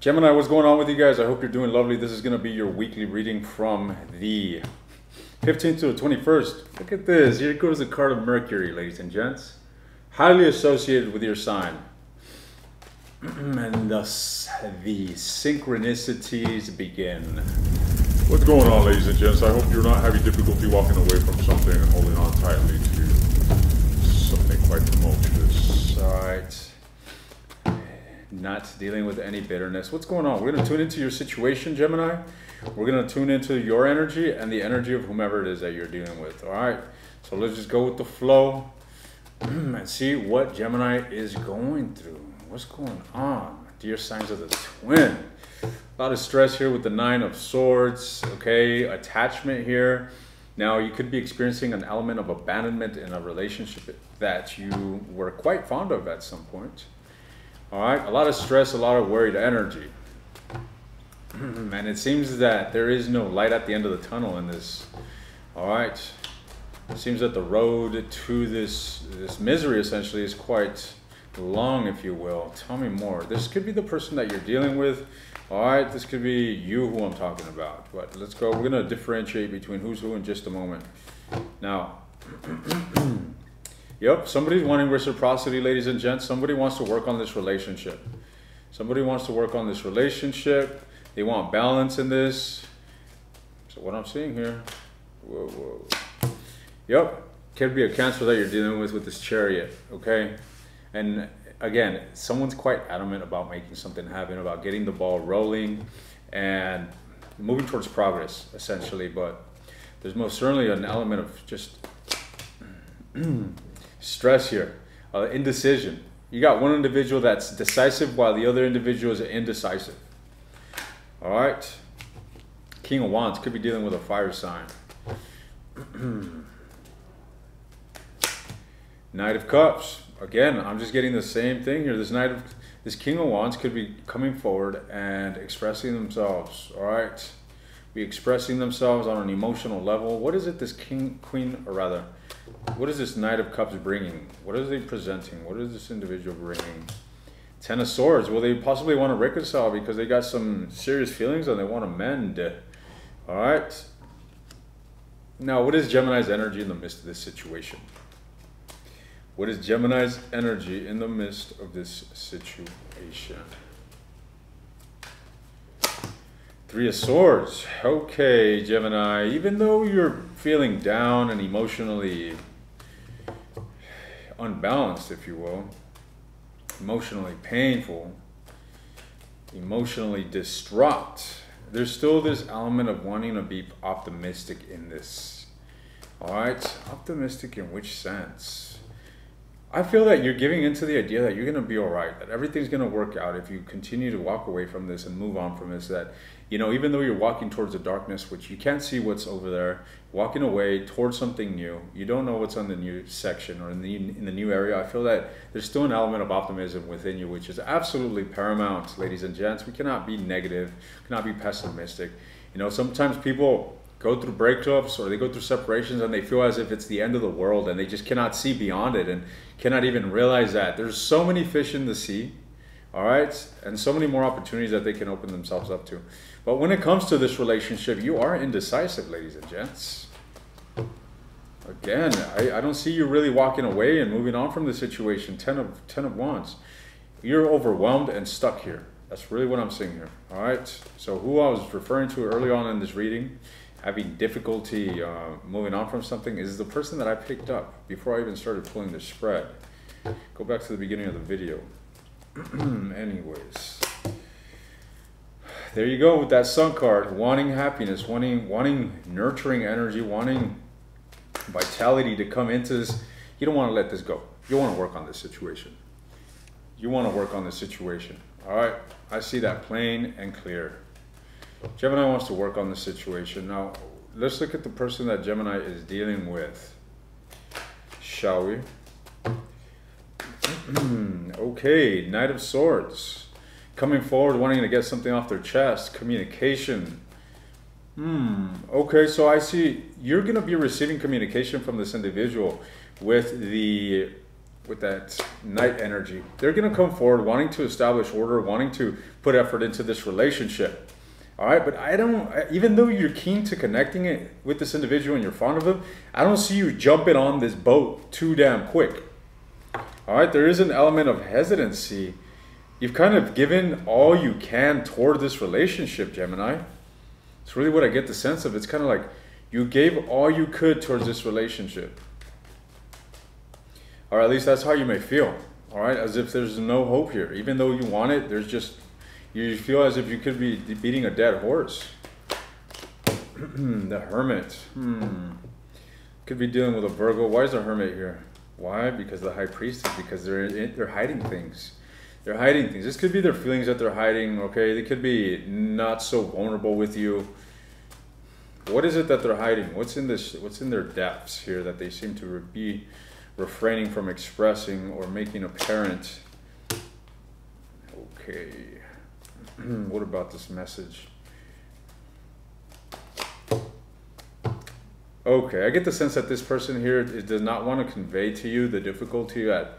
Gemini, what's going on with you guys? I hope you're doing lovely. This is going to be your weekly reading from the 15th to the 21st. Look at this. Here goes the card of Mercury, ladies and gents. Highly associated with your sign. And thus the synchronicities begin. What's going on, ladies and gents? I hope you're not having difficulty walking away from something and holding on tightly to something quite tumultuous. Alright. Not dealing with any bitterness. What's going on? We're going to tune into your situation, Gemini. We're going to tune into your energy and the energy of whomever it is that you're dealing with. Alright. So let's just go with the flow and see what Gemini is going through. What's going on? Dear signs of the twin. A lot of stress here with the 9 of Swords. Okay, attachment here. Now you could be experiencing an element of abandonment in a relationship that you were quite fond of at some point. All right, a lot of stress, a lot of worried energy. And it seems that there is no light at the end of the tunnel in this. All right, it seems that the road to this misery essentially is quite long, if you will. Tell me more. This could be the person that you're dealing with. All right, this could be you who I'm talking about. But let's go. We're going to differentiate between who's who in just a moment. Now, yep, somebody's wanting reciprocity, ladies and gents. Somebody wants to work on this relationship. Somebody wants to work on this relationship. They want balance in this. So what I'm seeing here. Whoa, whoa. Yep, could be a Cancer that you're dealing with this Chariot, okay? And again, someone's quite adamant about making something happen, about getting the ball rolling and moving towards progress, essentially. But there's most certainly an element of just stress here, indecision. You got one individual that's decisive while the other individual is indecisive. All right. King of Wands could be dealing with a fire sign. Knight of Cups. Again, I'm just getting the same thing here. This King of Wands could be coming forward and expressing themselves. All right. Be expressing themselves on an emotional level. What is it this what is this Knight of Cups bringing? What is they presenting? What is this individual bringing? 10 of Swords. Well, they possibly want to reconcile because they got some serious feelings and they want to mend. All right. Now, what is Gemini's energy in the midst of this situation? What is Gemini's energy in the midst of this situation? 3 of Swords. Okay, Gemini, even though you're feeling down and emotionally unbalanced, if you will, emotionally painful, emotionally distraught, there's still this element of wanting to be optimistic in this. All right, optimistic in which sense? I feel that you're giving into the idea that you're going to be all right, that everything's going to work out if you continue to walk away from this and move on from this, that, you know, even though you're walking towards the darkness, which you can't see what's over there, walking away towards something new, you don't know what's on the new section or in the new area. I feel that there's still an element of optimism within you, which is absolutely paramount, ladies and gents. We cannot be negative, cannot be pessimistic. You know, sometimes people go through breakups or they go through separations and they feel as if it's the end of the world and they just cannot see beyond it and cannot even realize that there's so many fish in the sea, all right, and so many more opportunities that they can open themselves up to. But when it comes to this relationship, you are indecisive, ladies and gents. Again, I don't see you really walking away and moving on from the situation. 10 of Wands. You're overwhelmed and stuck here. That's really what I'm seeing here, all right? So who I was referring to early on in this reading, having difficulty moving on from something, is the person that I picked up before I even started pulling the spread. Go back to the beginning of the video. Anyways, there you go with that Sun card, wanting happiness, wanting nurturing energy, wanting vitality to come into this. You don't want to let this go. You want to work on this situation. You want to work on this situation. All right, I see that plain and clear. Gemini wants to work on the situation. Now, let's look at the person that Gemini is dealing with, shall we? Okay, Knight of Swords. Coming forward, wanting to get something off their chest, communication. Okay, so I see you're going to be receiving communication from this individual with the with that Knight energy. They're going to come forward wanting to establish order, wanting to put effort into this relationship. All right, but I don't, even though you're keen to connecting it with this individual and you're fond of him, I don't see you jumping on this boat too damn quick. All right, there is an element of hesitancy. You've kind of given all you can toward this relationship, Gemini. It's really what I get the sense of. It's kind of like you gave all you could towards this relationship. Or at least that's how you may feel. All right, as if there's no hope here. Even though you want it, there's just, you feel as if you could be beating a dead horse. The Hermit. Could be dealing with a Virgo. Why is the Hermit here? Why? Because the High Priestess. Because they're hiding things. They're hiding things. This could be their feelings that they're hiding. Okay, they could be not so vulnerable with you. What is it that they're hiding? What's in this? What's in their depths here that they seem to be refraining from expressing or making apparent? Okay. What about this message? Okay, I get the sense that this person here does not want to convey to you the difficulty that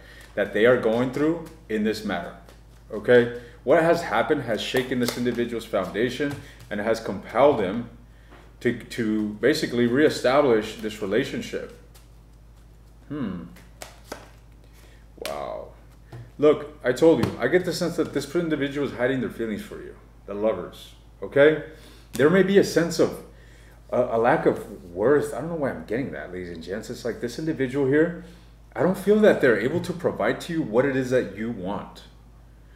they are going through in this matter. Okay? What has happened has shaken this individual's foundation and has compelled him to basically reestablish this relationship. Wow. Look, I told you, I get the sense that this individual is hiding their feelings for you, the lovers, okay? There may be a sense of a lack of worth. I don't know why I'm getting that, ladies and gents. It's like this individual here, I don't feel that they're able to provide to you what it is that you want.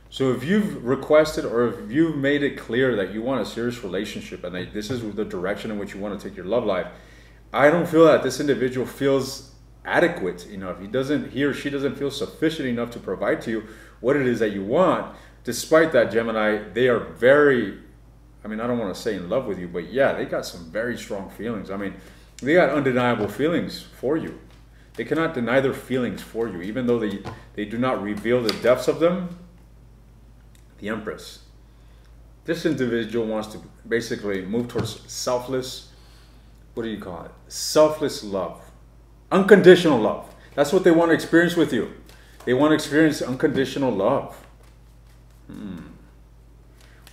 So if you've requested or if you've made it clear that you want a serious relationship and that this is the direction in which you want to take your love life, I don't feel that this individual feels adequate enough. He or she doesn't feel sufficient enough to provide to you what it is that you want. Despite that, Gemini, they are very, I mean, I don't want to say in love with you, but yeah, they got some very strong feelings. I mean, they got undeniable feelings for you. They cannot deny their feelings for you, even though they do not reveal the depths of them. The Empress. This individual wants to basically move towards selfless, what do you call it? Selfless love. Unconditional love. That's what they want to experience with you. They want to experience unconditional love.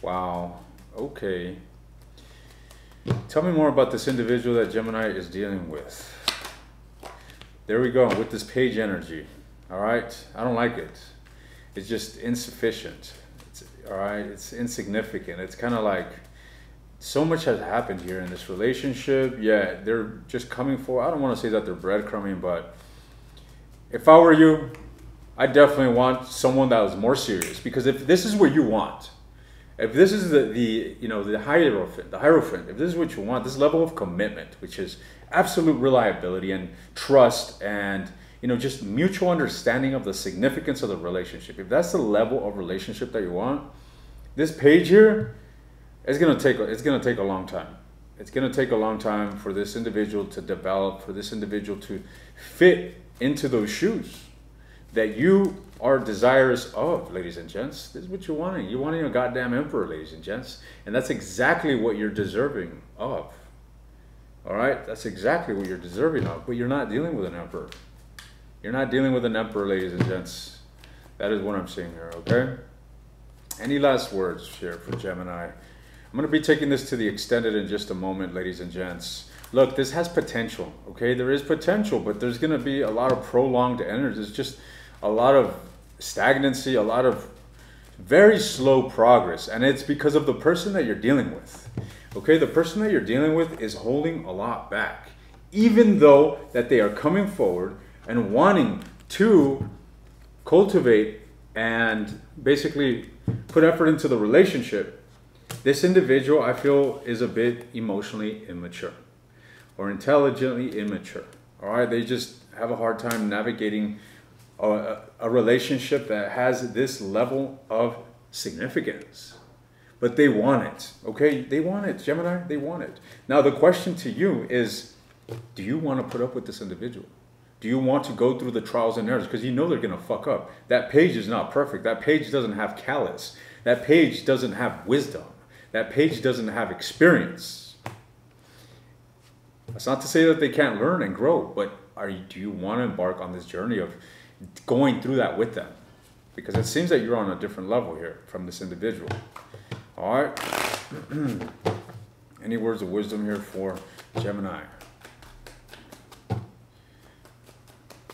Wow. Okay. Tell me more about this individual that Gemini is dealing with. There we go, with this page energy. All right? I don't like it. It's just insufficient. All right? It's insignificant. It's kind of like so much has happened here in this relationship. Yeah, they're just coming for, I don't want to say that they're breadcrumbing, but if I were you, I definitely want someone that was more serious. Because if this is what you want, if this is the Hierophant, if this is what you want, this level of commitment, which is absolute reliability and trust and, just mutual understanding of the significance of the relationship. If that's the level of relationship that you want, this page here, it's gonna take a long time. It's gonna take a long time for this individual to develop, for this individual to fit into those shoes that you are desirous of, ladies and gents. This is what you're wanting. You're wanting a goddamn emperor, ladies and gents. And that's exactly what you're deserving of. All right? That's exactly what you're deserving of. But you're not dealing with an emperor. You're not dealing with an emperor, ladies and gents. That is what I'm seeing here, okay? Any last words here for Gemini? I'm going to be taking this to the extended in just a moment, ladies and gents. Look, this has potential, okay? There is potential, but there's going to be a lot of prolonged energy. There's just a lot of stagnancy, a lot of very slow progress. And it's because of the person that you're dealing with, okay? The person that you're dealing with is holding a lot back, even though that they are coming forward and wanting to cultivate and basically put effort into the relationship. This individual, I feel, is a bit emotionally immature or intelligently immature. All right, they just have a hard time navigating a relationship that has this level of significance. But they want it, okay? They want it, Gemini, they want it. Now, the question to you is, do you want to put up with this individual? Do you want to go through the trials and errors? Because you know they're going to fuck up. That page is not perfect. That page doesn't have callous. That page doesn't have wisdom. That page doesn't have experience. That's not to say that they can't learn and grow, but do you want to embark on this journey of going through that with them, because it seems that you're on a different level here from this individual. All right. Any words of wisdom here for Gemini?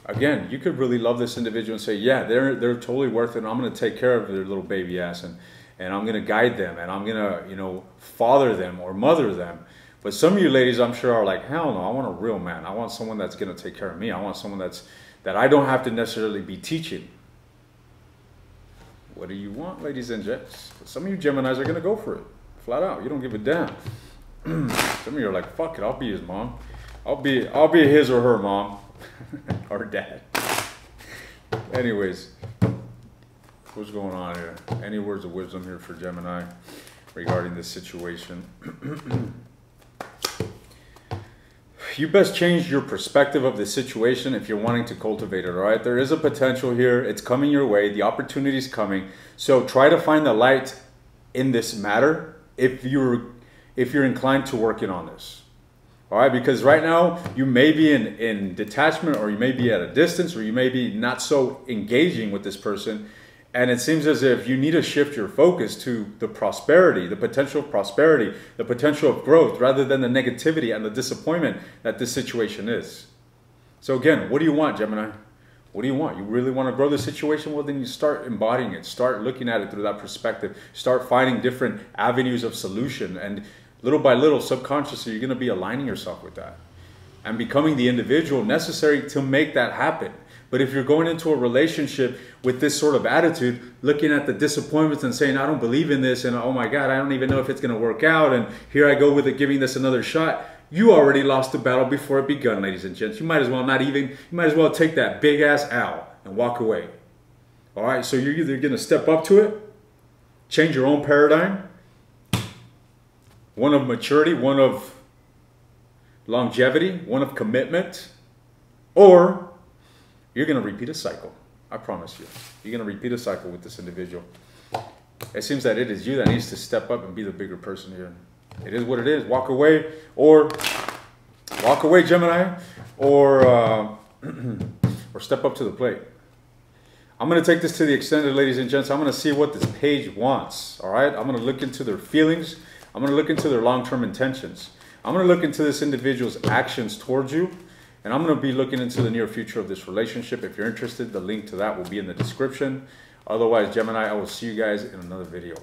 Again, you could really love this individual and say, yeah, they're totally worth it. And I'm going to take care of their little baby ass, and I'm going to guide them, and I'm going to, you know, father them or mother them. But some of you ladies, I'm sure, are like, hell no, I want a real man. I want someone that's going to take care of me. I want someone that I don't have to necessarily be teaching. What do you want, ladies and gents? Some of you Geminis are going to go for it, flat out. You don't give a damn. Some of you are like, fuck it, I'll be his mom. I'll be his or her mom. Or dad. Anyways, what's going on here? Any words of wisdom here for Gemini regarding this situation? You best change your perspective of the situation if you're wanting to cultivate it, all right? There is a potential here. It's coming your way. The opportunity's coming. So try to find the light in this matter if you're inclined to working on this. All right, because right now you may be in detachment, or you may be at a distance, or you may be not so engaging with this person. And it seems as if you need to shift your focus to the prosperity, the potential of prosperity, the potential of growth, rather than the negativity and the disappointment that this situation is. So again, what do you want, Gemini? What do you want? You really want to grow the situation? Well, then you start embodying it. Start looking at it through that perspective. Start finding different avenues of solution, and little by little, subconsciously, you're going to be aligning yourself with that and becoming the individual necessary to make that happen. But if you're going into a relationship with this sort of attitude, looking at the disappointments and saying, I don't believe in this, and oh my God, I don't even know if it's going to work out, and here I go with it, giving this another shot, you already lost the battle before it begun, ladies and gents. You might as well take that big ass L and walk away. All right, so you're either going to step up to it, change your own paradigm, one of maturity, one of longevity, one of commitment, or you're going to repeat a cycle. I promise you. You're going to repeat a cycle with this individual. It seems that it is you that needs to step up and be the bigger person here. It is what it is. Walk away, Gemini, or step up to the plate. I'm going to take this to the extended, ladies and gents. I'm going to see what this page wants. All right? I'm going to look into their feelings. I'm going to look into their long-term intentions. I'm going to look into this individual's actions towards you. And I'm going to be looking into the near future of this relationship. If you're interested, the link to that will be in the description. Otherwise, Gemini, I will see you guys in another video.